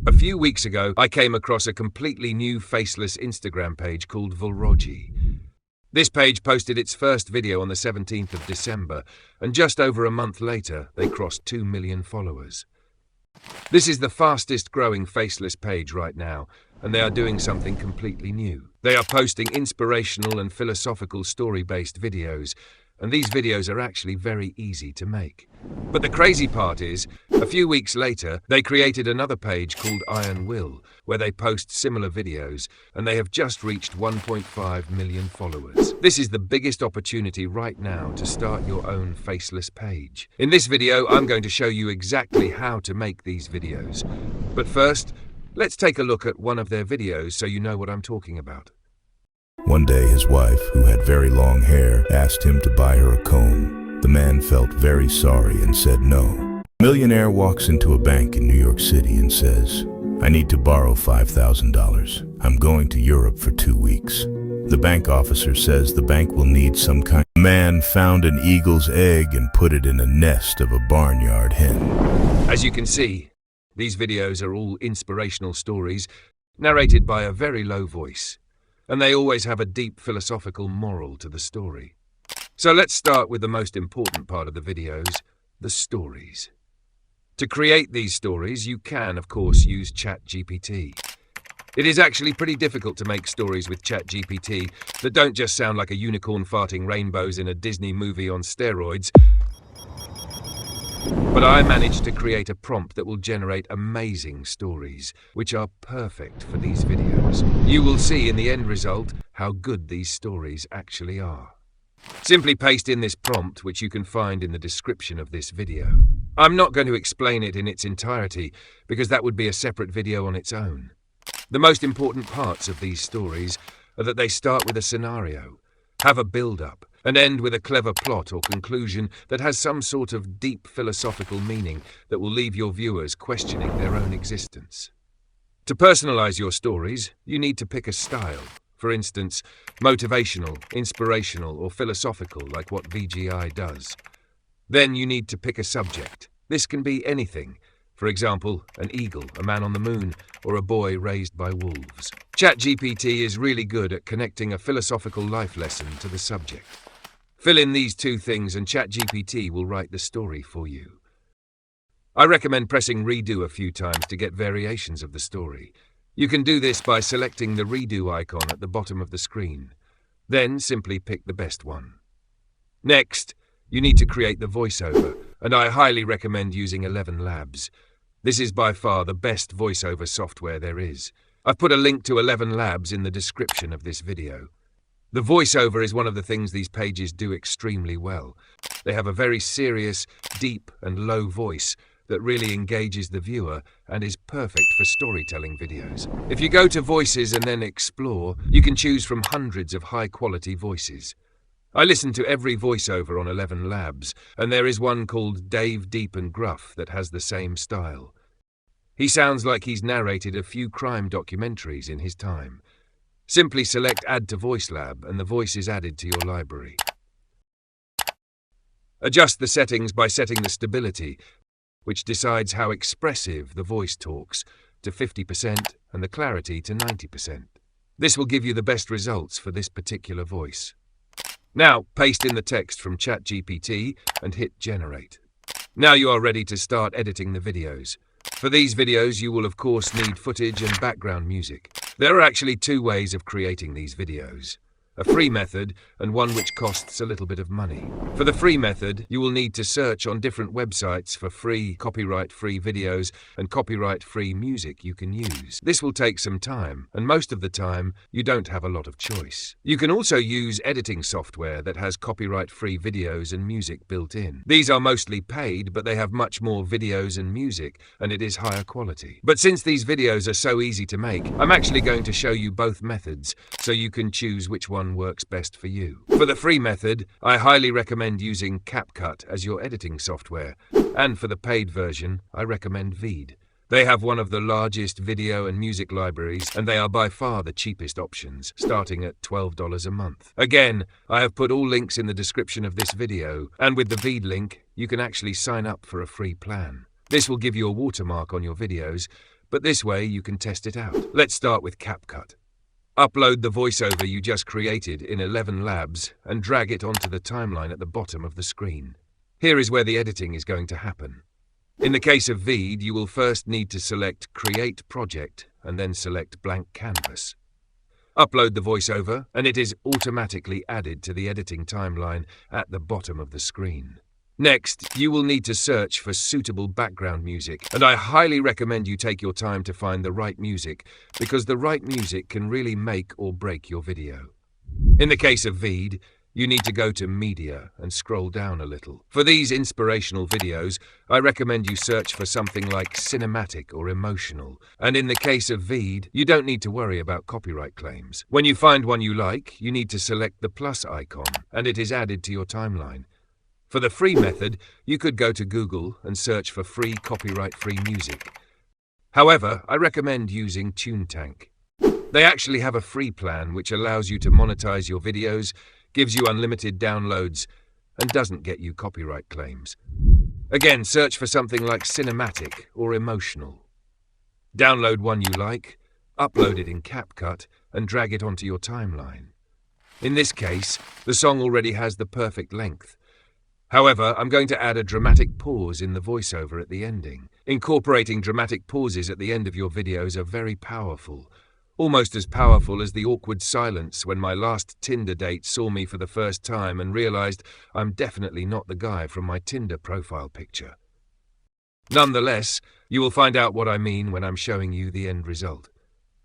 A few weeks ago, I came across a completely new faceless Instagram page called Vulroji. This page posted its first video on the 17th of December, and just over a month later, they crossed 2 million followers. This is the fastest growing faceless page right now, and they are doing something completely new. They are posting inspirational and philosophical story-based videos, and these videos are actually very easy to make. But the crazy part is, a few weeks later, they created another page called Ai-Mindvers, where they post similar videos, and they have just reached 1.5 million followers. This is the biggest opportunity right now to start your own faceless page. In this video, I'm going to show you exactly how to make these videos. But first, let's take a look at one of their videos so you know what I'm talking about. One day his wife, who had very long hair, asked him to buy her a comb. The man felt very sorry and said no. A millionaire walks into a bank in New York City and says, "I need to borrow $5,000. I'm going to Europe for 2 weeks." The bank officer says the bank will need some kind. The man found an eagle's egg and put it in a nest of a barnyard hen. As you can see, these videos are all inspirational stories narrated by a very low voice, and they always have a deep philosophical moral to the story. So let's start with the most important part of the videos, the stories. To create these stories, you can, of course, use ChatGPT. It is actually pretty difficult to make stories with ChatGPT that don't just sound like a unicorn farting rainbows in a Disney movie on steroids. But I managed to create a prompt that will generate amazing stories, which are perfect for these videos. You will see in the end result how good these stories actually are. Simply paste in this prompt, which you can find in the description of this video. I'm not going to explain it in its entirety, because that would be a separate video on its own. The most important parts of these stories are that they start with a scenario, have a build-up, and end with a clever plot or conclusion that has some sort of deep philosophical meaning that will leave your viewers questioning their own existence. To personalize your stories, you need to pick a style. For instance, motivational, inspirational, or philosophical, like what VGI does. Then you need to pick a subject. This can be anything. For example, an eagle, a man on the moon, or a boy raised by wolves. ChatGPT is really good at connecting a philosophical life lesson to the subject. Fill in these two things and ChatGPT will write the story for you. I recommend pressing redo a few times to get variations of the story. You can do this by selecting the redo icon at the bottom of the screen. Then simply pick the best one. Next, you need to create the voiceover, and I highly recommend using 11 Labs. This is by far the best voiceover software there is. I've put a link to 11 Labs in the description of this video. The voiceover is one of the things these pages do extremely well. They have a very serious, deep and low voice that really engages the viewer and is perfect for storytelling videos. If you go to Voices and then Explore, you can choose from hundreds of high-quality voices. I listened to every voiceover on 11 Labs, and there is one called Dave Deep and Gruff that has the same style. He sounds like he's narrated a few crime documentaries in his time. Simply select Add to Voice Lab and the voice is added to your library. Adjust the settings by setting the stability, which decides how expressive the voice talks, to 50% and the clarity to 90%. This will give you the best results for this particular voice. Now, paste in the text from ChatGPT and hit Generate. Now you are ready to start editing the videos. For these videos, you will of course need footage and background music. There are actually two ways of creating these videos. A free method and one which costs a little bit of money. For the free method, you will need to search on different websites for free, copyright-free videos and copyright-free music you can use. This will take some time, and most of the time, you don't have a lot of choice. You can also use editing software that has copyright-free videos and music built in. These are mostly paid, but they have much more videos and music, and it is higher quality. But since these videos are so easy to make, I'm actually going to show you both methods, so you can choose which one works best for you. For the free method, I highly recommend using CapCut as your editing software, and for the paid version, I recommend Veed. They have one of the largest video and music libraries, and they are by far the cheapest options, starting at $12 a month. Again, I have put all links in the description of this video, and with the Veed link, you can actually sign up for a free plan. This will give you a watermark on your videos, but this way you can test it out. Let's start with CapCut. Upload the voiceover you just created in 11 Labs and drag it onto the timeline at the bottom of the screen. Here is where the editing is going to happen. In the case of Veed, you will first need to select Create Project and then select Blank Canvas. Upload the voiceover and it is automatically added to the editing timeline at the bottom of the screen. Next, you will need to search for suitable background music, and I highly recommend you take your time to find the right music, because the right music can really make or break your video. In the case of Veed, you need to go to Media and scroll down a little. For these inspirational videos, I recommend you search for something like cinematic or emotional, and in the case of Veed, you don't need to worry about copyright claims. When you find one you like, you need to select the plus icon, and it is added to your timeline. For the free method, you could go to Google and search for free copyright-free music. However, I recommend using TuneTank. They actually have a free plan which allows you to monetize your videos, gives you unlimited downloads, and doesn't get you copyright claims. Again, search for something like cinematic or emotional. Download one you like, upload it in CapCut, and drag it onto your timeline. In this case, the song already has the perfect length. However, I'm going to add a dramatic pause in the voiceover at the ending. Incorporating dramatic pauses at the end of your videos are very powerful. Almost as powerful as the awkward silence when my last Tinder date saw me for the first time and realized I'm definitely not the guy from my Tinder profile picture. Nonetheless, you will find out what I mean when I'm showing you the end result.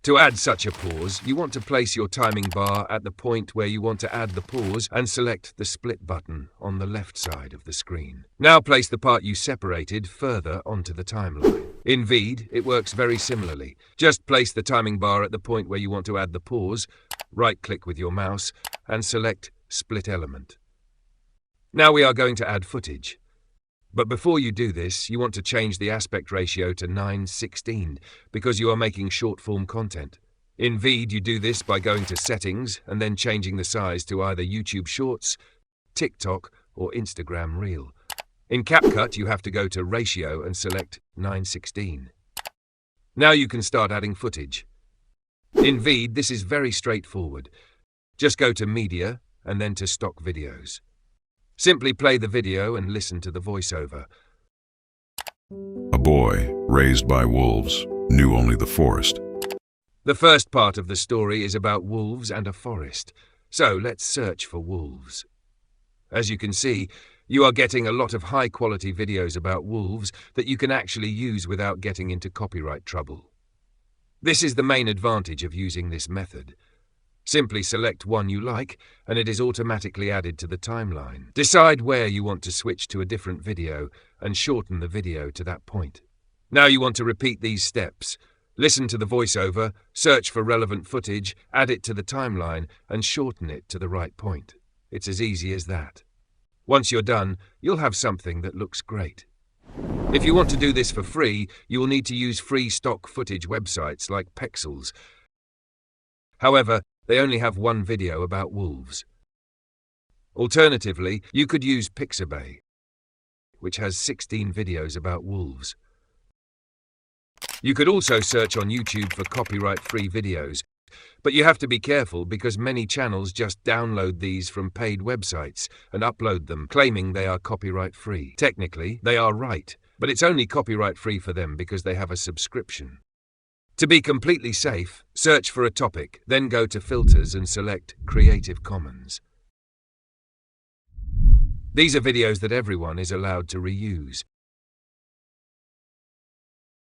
To add such a pause, you want to place your timing bar at the point where you want to add the pause and select the split button on the left side of the screen. Now place the part you separated further onto the timeline. In Veed, it works very similarly. Just place the timing bar at the point where you want to add the pause, right-click with your mouse, and select Split Element. Now we are going to add footage. But before you do this, you want to change the aspect ratio to 9:16 because you are making short-form content. In Veed, you do this by going to Settings and then changing the size to either YouTube Shorts, TikTok, or Instagram Reel. In CapCut, you have to go to Ratio and select 9:16. Now you can start adding footage. In Veed, this is very straightforward. Just go to Media and then to Stock Videos. Simply play the video and listen to the voiceover. A boy, raised by wolves, knew only the forest. The first part of the story is about wolves and a forest, so let's search for wolves. As you can see, you are getting a lot of high-quality videos about wolves that you can actually use without getting into copyright trouble. This is the main advantage of using this method. Simply select one you like, and it is automatically added to the timeline. Decide where you want to switch to a different video, and shorten the video to that point. Now you want to repeat these steps. Listen to the voiceover, search for relevant footage, add it to the timeline, and shorten it to the right point. It's as easy as that. Once you're done, you'll have something that looks great. If you want to do this for free, you will need to use free stock footage websites like Pexels. However, they only have one video about wolves. Alternatively, you could use Pixabay, which has 16 videos about wolves. You could also search on YouTube for copyright-free videos, but you have to be careful because many channels just download these from paid websites and upload them, claiming they are copyright-free. Technically, they are right, but it's only copyright-free for them because they have a subscription. To be completely safe, search for a topic, then go to Filters and select Creative Commons. These are videos that everyone is allowed to reuse.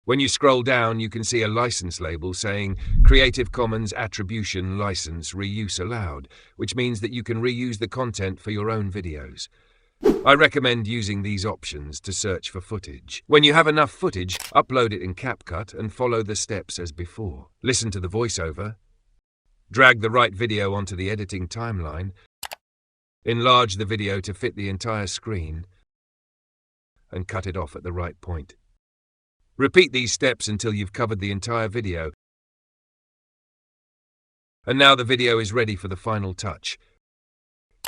When you scroll down, you can see a license label saying Creative Commons Attribution License Reuse Allowed, which means that you can reuse the content for your own videos. I recommend using these options to search for footage. When you have enough footage, upload it in CapCut and follow the steps as before. Listen to the voiceover. Drag the right video onto the editing timeline. Enlarge the video to fit the entire screen. And cut it off at the right point. Repeat these steps until you've covered the entire video. And now the video is ready for the final touch.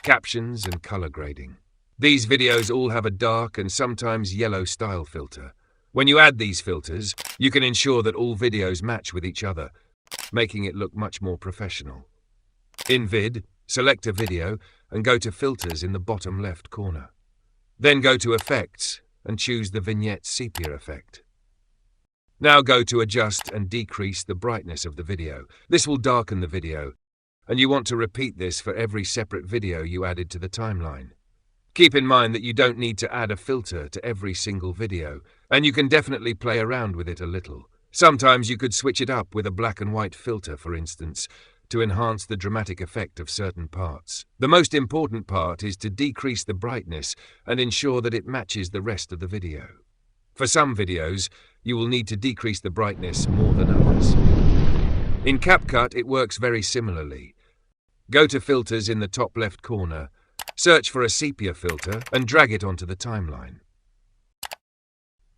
Captions and color grading. These videos all have a dark and sometimes yellow style filter. When you add these filters, you can ensure that all videos match with each other, making it look much more professional. In Vid, select a video and go to Filters in the bottom left corner. Then go to Effects and choose the Vignette Sepia effect. Now go to Adjust and decrease the brightness of the video. This will darken the video, and you want to repeat this for every separate video you added to the timeline. Keep in mind that you don't need to add a filter to every single video, and you can definitely play around with it a little. Sometimes you could switch it up with a black and white filter, for instance, to enhance the dramatic effect of certain parts. The most important part is to decrease the brightness and ensure that it matches the rest of the video. For some videos, you will need to decrease the brightness more than others. In CapCut, it works very similarly. Go to Filters in the top left corner, search for a sepia filter, and drag it onto the timeline.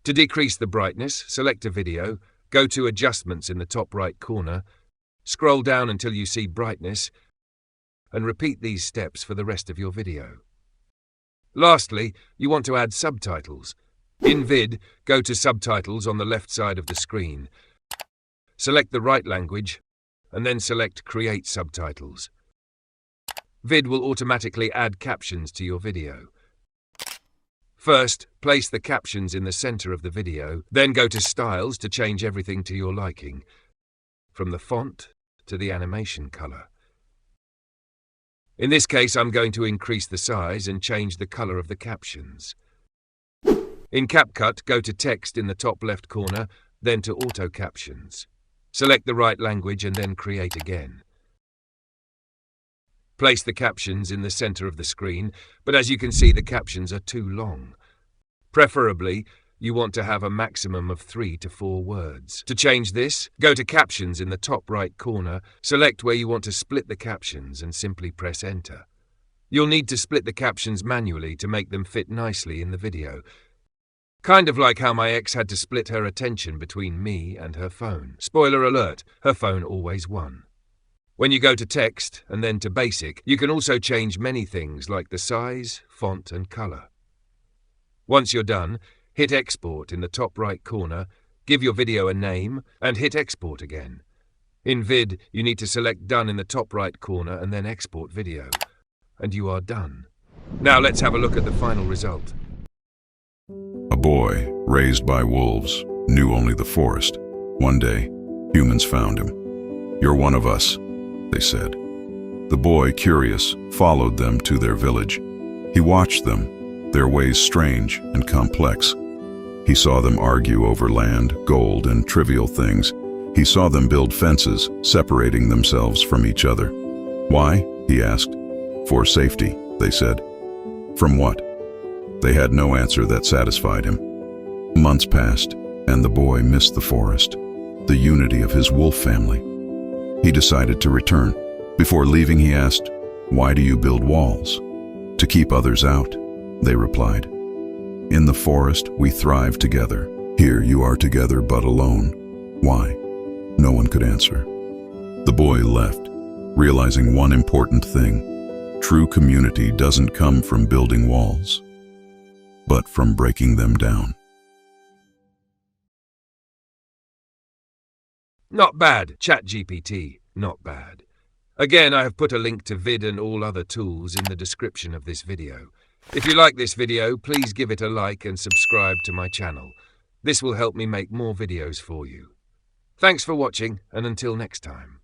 To decrease the brightness, select a video, go to Adjustments in the top right corner, scroll down until you see Brightness, and repeat these steps for the rest of your video. Lastly, you want to add subtitles. In Vid, go to Subtitles on the left side of the screen. Select the right language, and then select Create Subtitles. Vid will automatically add captions to your video. First, place the captions in the center of the video, then go to Styles to change everything to your liking, from the font to the animation color. In this case, I'm going to increase the size and change the color of the captions. In CapCut, go to Text in the top left corner, then to Auto Captions. Select the right language and then Create again. Place the captions in the center of the screen, but as you can see, the captions are too long. Preferably, you want to have a maximum of 3 to 4 words. To change this, go to Captions in the top right corner, select where you want to split the captions and simply press Enter. You'll need to split the captions manually to make them fit nicely in the video. Kind of like how my ex had to split her attention between me and her phone. Spoiler alert, her phone always won. When you go to Text and then to Basic, you can also change many things like the size, font and color. Once you're done, hit Export in the top right corner, give your video a name, and hit Export again. In Vid, you need to select Done in the top right corner and then Export Video. And you are done. Now let's have a look at the final result. A boy, raised by wolves, knew only the forest. One day, humans found him. "You're one of us," they said. The boy, curious, followed them to their village. He watched them, their ways strange and complex. He saw them argue over land, gold, and trivial things. He saw them build fences, separating themselves from each other. "Why?" he asked. "For safety," they said. "From what?" They had no answer that satisfied him. Months passed, and the boy missed the forest, the unity of his wolf family. He decided to return. Before leaving, he asked, "Why do you build walls?" "To keep others out," they replied. "In the forest, we thrive together. Here you are together but alone. Why?" No one could answer. The boy left, realizing one important thing. True community doesn't come from building walls, but from breaking them down. Not bad, ChatGPT, not bad. Again, I have put a link to Vid and all other tools in the description of this video. If you like this video, please give it a like and subscribe to my channel. This will help me make more videos for you. Thanks for watching, and until next time.